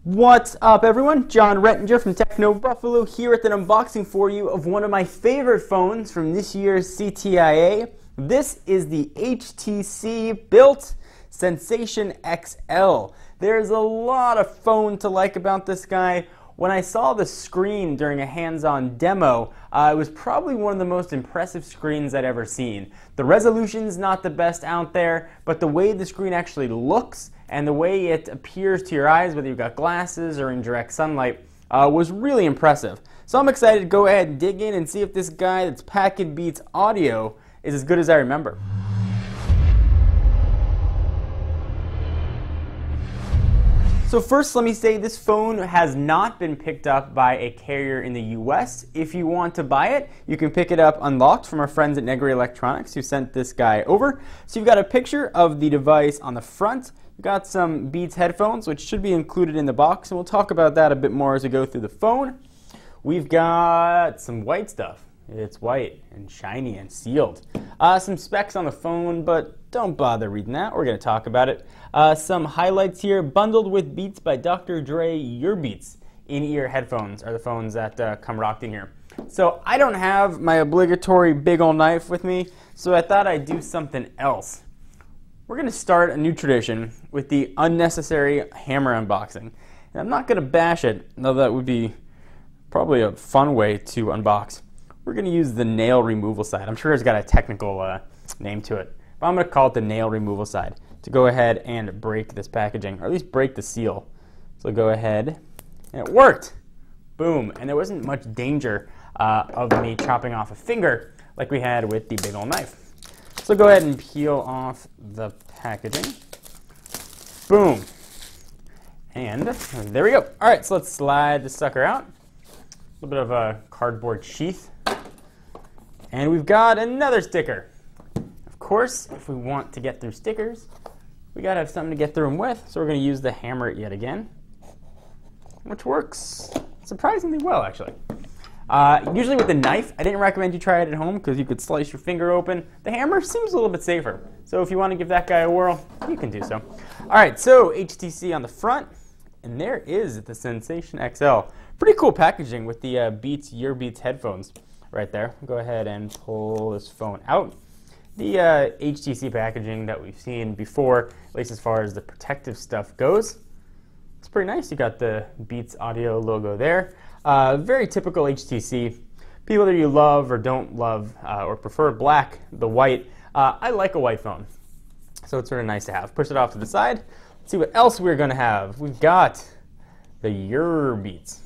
What's up, everyone? John Rettinger from Techno Buffalo here with an unboxing for you of one of my favorite phones from this year's CTIA. This is the HTC built Sensation XL. There's a lot of phone to like about this guy. When I saw the screen during a hands-on demo, it was probably one of the most impressive screens I'd ever seen. The resolution's not the best out there, but the way the screen actually looks and the way it appears to your eyes, whether you've got glasses or in direct sunlight, was really impressive. So I'm excited to go ahead and dig in and see if this guy that's Packet Beats audio is as good as I remember. So first, let me say this phone has not been picked up by a carrier in the US. If you want to buy it, you can pick it up unlocked from our friends at Negri Electronics who sent this guy over. So you've got a picture of the device on the front. You've got some Beats headphones, which should be included in the box, and we'll talk about that a bit more as we go through the phone. We've got some white stuff. It's white and shiny and sealed. Some specs on the phone, but don't bother reading that. We're going to talk about it. Some highlights here. Bundled with Beats by Dr. Dre, Your Beats in-ear headphones are the phones that come rocked in here. So I don't have my obligatory big ol' knife with me, so I thought I'd do something else. We're going to start a new tradition with the unnecessary hammer unboxing. And I'm not going to bash it, though that would be probably a fun way to unbox. We're going to use the nail removal side. I'm sure it's got a technical name to it, but I'm going to call it the nail removal side to go ahead and break this packaging, or at least break the seal. So go ahead, and it worked. Boom, and there wasn't much danger of me chopping off a finger like we had with the big old knife. So go ahead and peel off the packaging. Boom. And there we go. All right, so let's slide the sucker out. A little bit of a cardboard sheath. And we've got another sticker. Of course, if we want to get through stickers, we gotta have something to get through them with. So we're gonna use the hammer yet again, which works surprisingly well, actually. Usually with the knife, I didn't recommend you try it at home because you could slice your finger open. The hammer seems a little bit safer. So if you want to give that guy a whirl, you can do so. All right, so HTC on the front, and there is the Sensation XL. Pretty cool packaging with the Beats Your Beats headphones right there. Go ahead and pull this phone out. The HTC packaging that we've seen before, at least as far as the protective stuff goes, it's pretty nice. You got the Beats audio logo there. Very typical HTC. People that you love or don't love or prefer black, the white. I like a white phone, so it's sort of nice to have. Push it off to the side. Let's see what else we're going to have. We've got the Your Beats.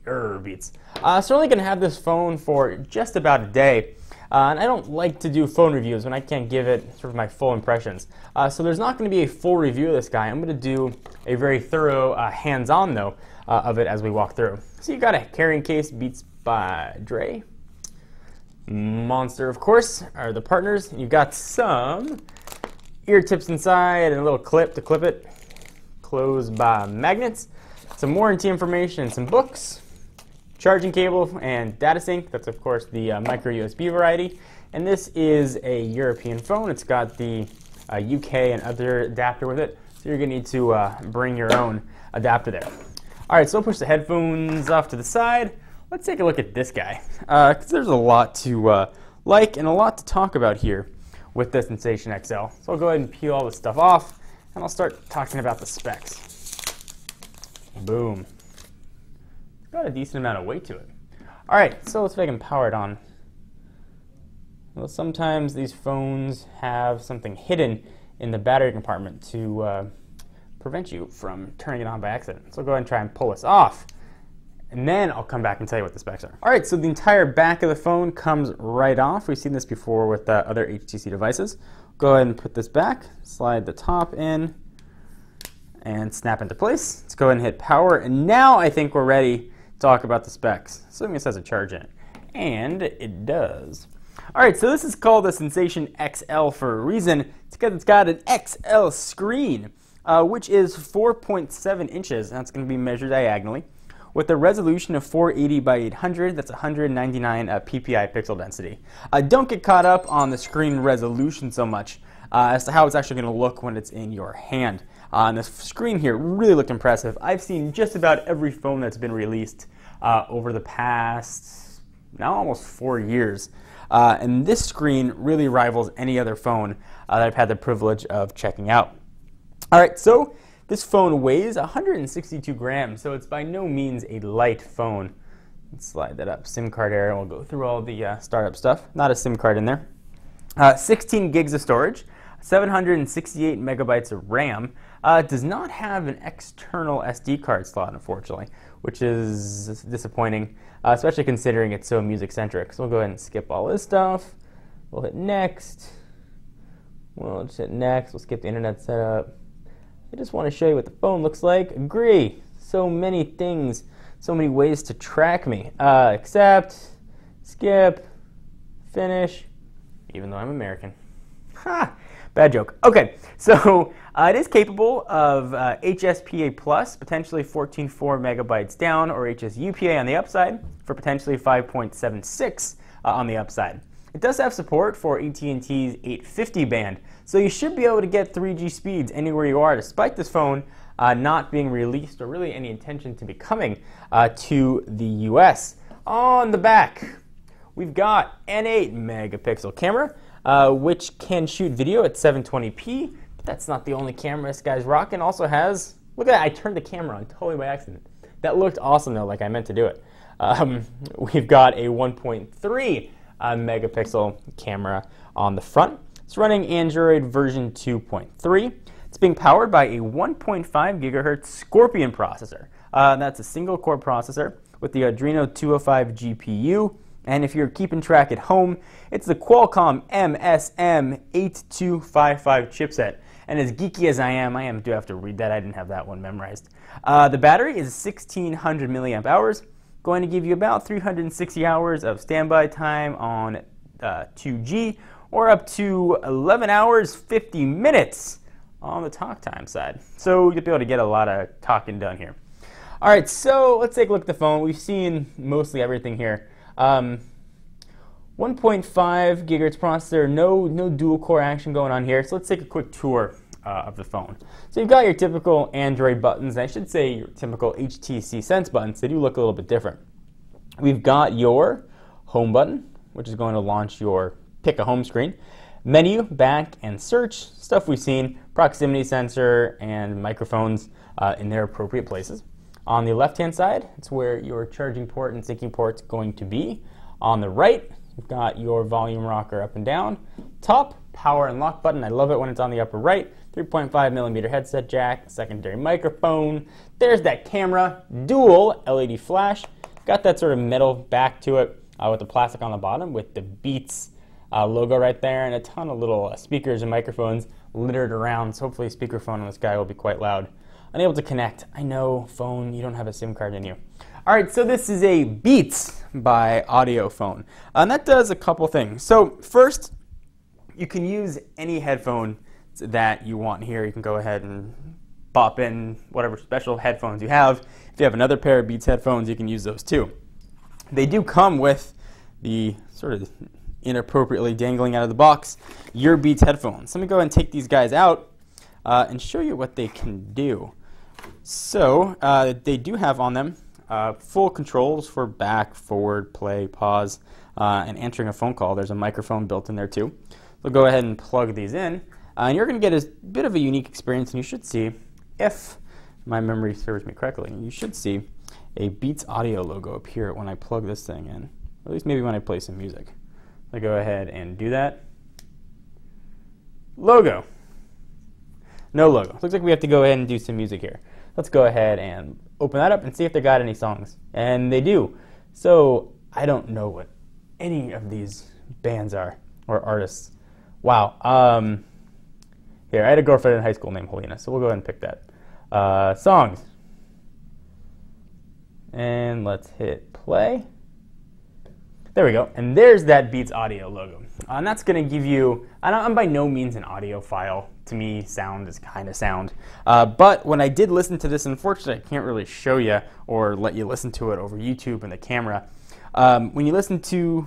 Your Beats. So we're only going to have this phone for just about a day. And I don't like to do phone reviews when I can't give it sort of my full impressions. So there's not going to be a full review of this guy. I'm going to do a very thorough hands-on, though, of it as we walk through. So you've got a carrying case, Beats by Dre. Monster, of course, are the partners. You've got some ear tips inside and a little clip to clip it. Closed by magnets. Some warranty information and some books. Charging cable and data sync. That's, of course, the micro USB variety. And this is a European phone. It's got the UK and other adapter with it. So you're going to need to bring your own adapter there. All right, so we'll push the headphones off to the side. Let's take a look at this guy, because there's a lot to like and a lot to talk about here with the Sensation XL. So I'll go ahead and peel all this stuff off, and I'll start talking about the specs. Boom. It's got a decent amount of weight to it. All right, so let's see if I can power it on. Well, sometimes these phones have something hidden in the battery compartment to prevent you from turning it on by accident. So I'll go ahead and try and pull this off, and then I'll come back and tell you what the specs are. All right, so the entire back of the phone comes right off. We've seen this before with other HTC devices. Go ahead and put this back, slide the top in, and snap into place. Let's go ahead and hit power, and now I think we're ready to talk about the specs. Assuming this has a charge in it, and it does. All right, so this is called the Sensation XL for a reason. It's because it's got an XL screen, which is 4.7 inches, and that's going to be measured diagonally, with a resolution of 480 by 800. That's 199 ppi pixel density. Don't get caught up on the screen resolution so much as to how it's actually going to look when it's in your hand. And the screen here really looked impressive. I've seen just about every phone that's been released over the past, now almost 4 years. And this screen really rivals any other phone that I've had the privilege of checking out. All right, so this phone weighs 162 grams, so it's by no means a light phone. Let's slide that up. SIM card area, we'll go through all the startup stuff. Not a SIM card in there. 16 gigs of storage, 768 megabytes of RAM. It does not have an external SD card slot, unfortunately, which is disappointing, especially considering it's so music-centric. So we'll go ahead and skip all this stuff. We'll hit next. We'll just hit next. We'll skip the internet setup. I just want to show you what the phone looks like. Agree. So many things, so many ways to track me. Accept, skip, finish, even though I'm American. Ha! Bad joke. Okay, so it is capable of HSPA+, potentially 14.4 megabytes down, or HSUPA on the upside, for potentially 5.76 on the upside. It does have support for AT&T's 850 band, so you should be able to get 3G speeds anywhere you are, despite this phone not being released or really any intention to be coming to the US. On the back, we've got an 8 megapixel camera, which can shoot video at 720p, but that's not the only camera this guy's rocking. Also has, look at that, I turned the camera on totally by accident. That looked awesome though, like I meant to do it. We've got a 1.3 megapixel camera on the front. It's running Android version 2.3. It's being powered by a 1.5 gigahertz Scorpion processor. That's a single core processor with the Adreno 205 GPU. And if you're keeping track at home, it's the Qualcomm MSM8255 chipset. And as geeky as I am, do have to read that. I didn't have that one memorized. The battery is 1600 milliamp hours, going to give you about 360 hours of standby time on 2G, or up to 11 hours, 50 minutes on the talk time side. So you'll be able to get a lot of talking done here. All right, so let's take a look at the phone. We've seen mostly everything here. 1.5 gigahertz processor, no dual core action going on here. So let's take a quick tour of the phone. So you've got your typical Android buttons. I should say your typical HTC Sense buttons. They do look a little bit different. We've got your home button, which is going to launch your pick a home screen. Menu, back, and search, stuff we've seen. Proximity sensor and microphones in their appropriate places. On the left-hand side, it's where your charging port and syncing port's going to be. On the right, you've got your volume rocker up and down. Top, power and lock button. I love it when it's on the upper right. 3.5 millimeter headset jack, secondary microphone. There's that camera, dual LED flash. Got that sort of metal back to it with the plastic on the bottom with the Beats logo right there, and a ton of little speakers and microphones littered around. So hopefully speakerphone on this guy will be quite loud. Unable to connect. I know, phone, you don't have a SIM card in you. All right, so this is a Beats by Audio phone, and that does a couple things. So first, you can use any headphone that you want here. You can go ahead and pop in whatever special headphones you have. If you have another pair of Beats headphones, you can use those too. They do come with the sort of inappropriately dangling out of the box your Beats headphones. Let me go ahead and take these guys out and show you what they can do. So they do have on them full controls for back, forward, play, pause, and answering a phone call. There's a microphone built in there too. So go ahead and plug these in, and you're going to get a bit of a unique experience, and you should see, if my memory serves me correctly, you should see a Beats Audio logo appear when I plug this thing in, or at least maybe when I play some music. I go ahead and do that. Logo. No logo. Looks like we have to go ahead and do some music here. Let's go ahead and open that up and see if they got any songs. And they do. So I don't know what any of these bands are or artists. Wow. Here, I had a girlfriend in high school named Helena, so we'll go ahead and pick that. Songs. And let's hit play. There we go, and there's that Beats Audio logo. And that's gonna give you, I'm by no means an audiophile. To me, sound is kind of sound. But when I did listen to this, unfortunately, I can't really show you or let you listen to it over YouTube and the camera. When you listen to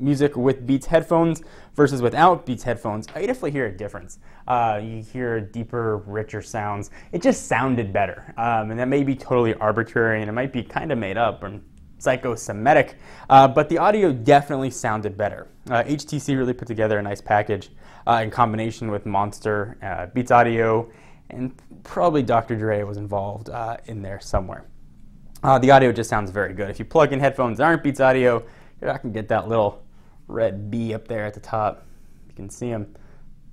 music with Beats headphones versus without Beats headphones, you definitely hear a difference. You hear deeper, richer sounds. It just sounded better, and that may be totally arbitrary, and it might be kind of made up or psychosomatic, but the audio definitely sounded better. HTC really put together a nice package in combination with Monster, Beats Audio, and probably Dr. Dre was involved in there somewhere. The audio just sounds very good. If you plug in headphones that aren't Beats Audio, you're not going to get that little red B up there at the top. You can see them.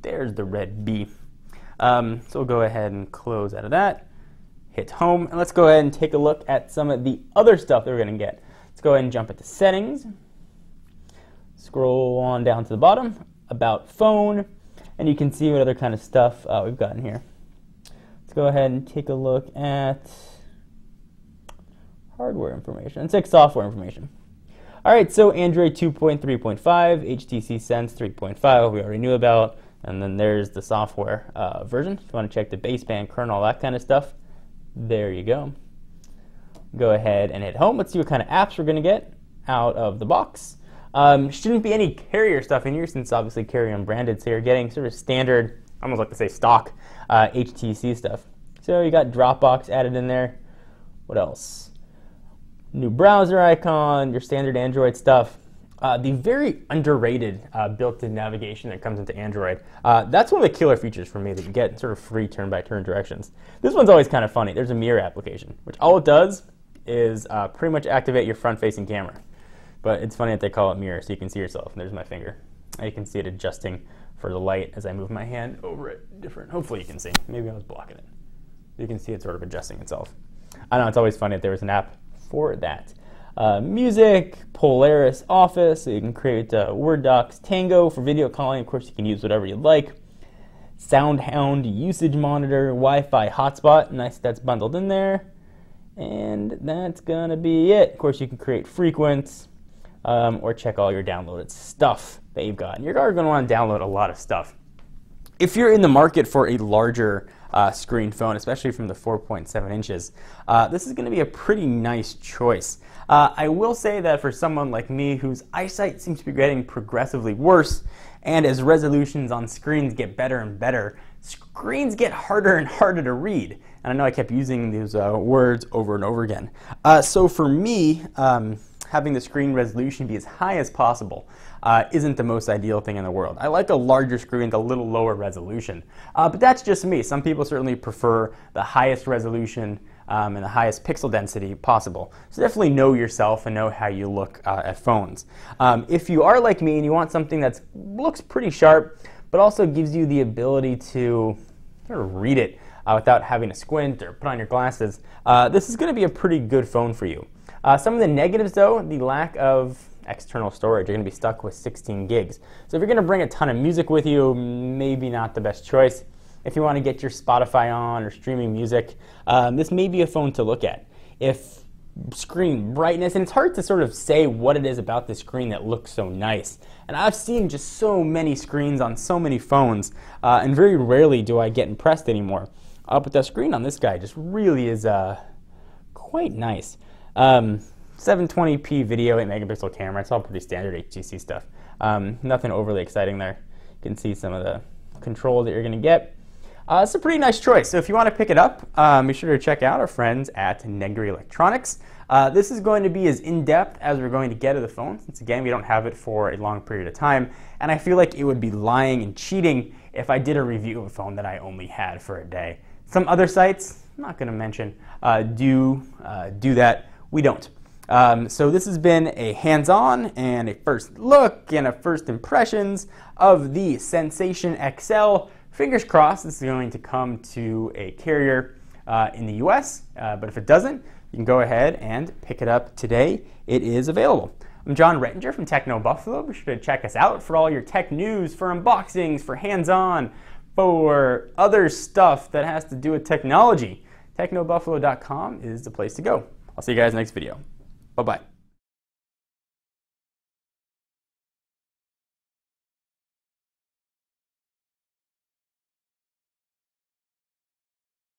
There's the red B. So we'll go ahead and close out of that. Hit home, and let's go ahead and take a look at some of the other stuff that we're going to get. Let's go ahead and jump into settings. Scroll on down to the bottom, about phone, and you can see what other kind of stuff we've got in here. Let's go ahead and take a look at hardware information. Let's take software information. All right, so Android 2.3.5, HTC Sense 3.5, we already knew about, and then there's the software version. If you want to check the baseband, kernel, all that kind of stuff, there you go. Go ahead and hit home. Let's see what kind of apps we're going to get out of the box. Shouldn't be any carrier stuff in here since obviously carrier unbranded, so you're getting sort of standard, I almost like to say stock, HTC stuff. So you got Dropbox added in there. What else? New browser icon, your standard Android stuff. The very underrated built-in navigation that comes into Android. That's one of the killer features for me that you get sort of free turn-by-turn directions. This one's always kind of funny. There's a mirror application, which all it does is pretty much activate your front-facing camera. But it's funny that they call it mirror, so you can see yourself. There's my finger. You can see it adjusting for the light as I move my hand over it. Different. Hopefully you can see. Maybe I was blocking it. You can see it sort of adjusting itself. I know, it's always funny that there was an app for that. Music, Polaris Office, so you can create Word docs, Tango for video calling. Of course, you can use whatever you like. SoundHound usage monitor, Wi-Fi hotspot, nice, that's bundled in there. And that's gonna be it. Of course, you can create frequents or check all your downloaded stuff that you've got. And you're going to want to download a lot of stuff. If you're in the market for a larger screen phone, especially from the 4.7 inches, this is going to be a pretty nice choice. I will say that for someone like me whose eyesight seems to be getting progressively worse, and as resolutions on screens get better and better, screens get harder and harder to read. And I know I kept using these words over and over again. So for me, having the screen resolution be as high as possible isn't the most ideal thing in the world. I like a larger screen with a little lower resolution, but that's just me. Some people certainly prefer the highest resolution and the highest pixel density possible. So definitely know yourself and know how you look at phones. If you are like me and you want something that looks pretty sharp, but also gives you the ability to sort of read it without having to squint or put on your glasses, this is going to be a pretty good phone for you. Some of the negatives, though, the lack of external storage. You're going to be stuck with 16 gigs. So if you're going to bring a ton of music with you, maybe not the best choice. If you want to get your Spotify on or streaming music, this may be a phone to look at. If screen brightness, and it's hard to sort of say what it is about the screen that looks so nice. And I've seen just so many screens on so many phones, and very rarely do I get impressed anymore. But the screen on this guy just really is quite nice. 720p video, 8 megapixel camera. It's all pretty standard HTC stuff. Nothing overly exciting there. You can see some of the controls that you're going to get. It's a pretty nice choice. So if you want to pick it up, be sure to check out our friends at Negri Electronics. This is going to be as in-depth as we're going to get of the phone, since again, we don't have it for a long period of time. And I feel like it would be lying and cheating if I did a review of a phone that I only had for a day. Some other sites, I'm not going to mention, do that. We don't. So this has been a hands-on and a first look and a first impressions of the Sensation XL. Fingers crossed this is going to come to a carrier in the US, but if it doesn't, you can go ahead and pick it up today. It is available. I'm John Rettinger from Techno Buffalo. Be sure to check us out for all your tech news, for unboxings, for hands-on, for other stuff that has to do with technology. TechnoBuffalo.com is the place to go. I'll see you guys next video. Bye-bye.